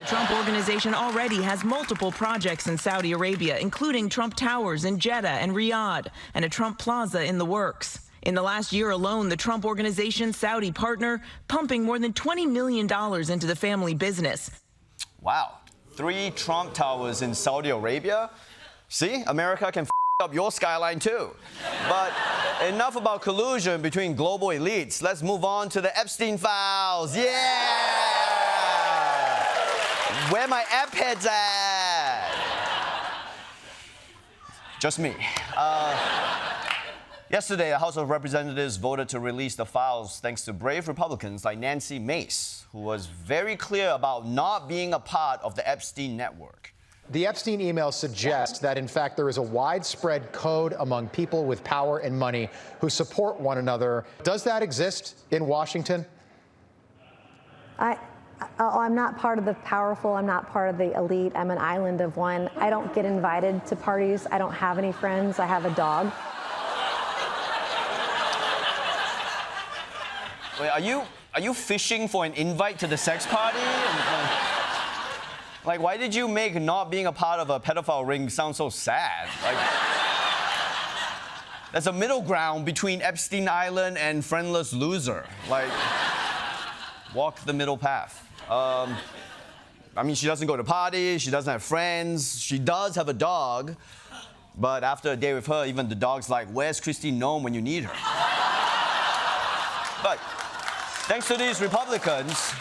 Trump Organization already has multiple projects in Saudi Arabia, including Trump Towers in Jeddah and Riyadh, and a Trump Plaza in the works. In the last year alone, the Trump Organization's Saudi partner pumping more than $20 million into the family business. Wow, 3 Trump Towers in Saudi Arabia? See, America can up your skyline too. But enough about collusion between global elites. Let's move on to the Epstein files. Yeah! Where my app heads at? Just me. Yesterday, the House of Representatives voted to release the files thanks to brave Republicans like Nancy Mace, who was very clear about not being a part of the Epstein network. The Epstein email suggests that, in fact, there is a widespread code among people with power and money who support one another. Does that exist in Washington? I'm not part of the powerful. I'm not part of the elite. I'm an island of one. I don't get invited to parties. I don't have any friends. I have a dog. Wait, are you fishing for an invite to the sex party? Like, why did you make not being a part of a pedophile ring sound so sad? Like, there's a middle ground between Epstein Island and friendless loser. Like, walk the middle path. I mean, she doesn't go to parties, she doesn't have friends, she does have a dog, but after a day with her, even the dog's like, where's Christine Nome when you need her? But thanks to these Republicans,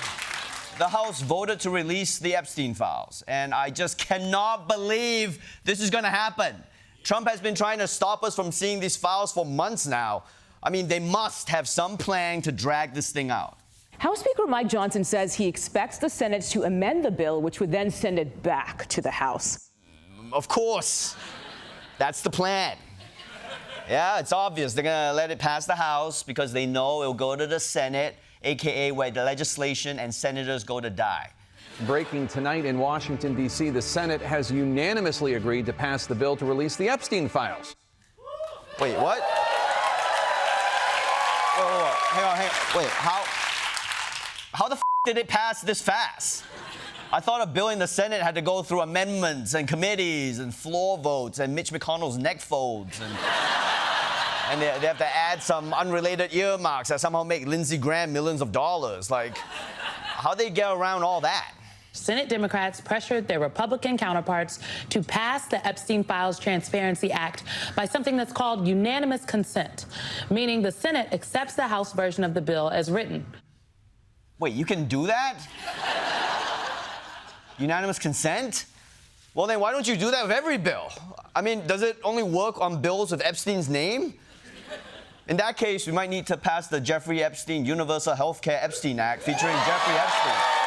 the House voted to release the Epstein files, and I just cannot believe this is going to happen. Trump has been trying to stop us from seeing these files for months now. I mean, they must have some plan to drag this thing out. House Speaker Mike Johnson says he expects the Senate to amend the bill, which would then send it back to the House. Of course. That's the plan. Yeah, it's obvious. They're going to let it pass the House because they know it'll go to the Senate, a.k.a. where the legislation and senators go to die. Breaking tonight in Washington, D.C., the Senate has unanimously agreed to pass the bill to release the Epstein files. Wait, what? Whoa. Hang on. Wait, how the did it pass this fast? I thought a bill in the Senate had to go through amendments and committees and floor votes and Mitch McConnell's neck folds and they have to add some unrelated earmarks that somehow make Lindsey Graham millions of dollars. Like, how'd they get around all that? Senate Democrats pressured their Republican counterparts to pass the Epstein Files Transparency Act by something that's called unanimous consent, meaning the Senate accepts the House version of the bill as written. Wait, you can do that? Unanimous consent? Well, then why don't you do that with every bill? I mean, does it only work on bills with Epstein's name? In that case, we might need to pass the Jeffrey Epstein Universal Healthcare Epstein Act featuring Jeffrey Epstein.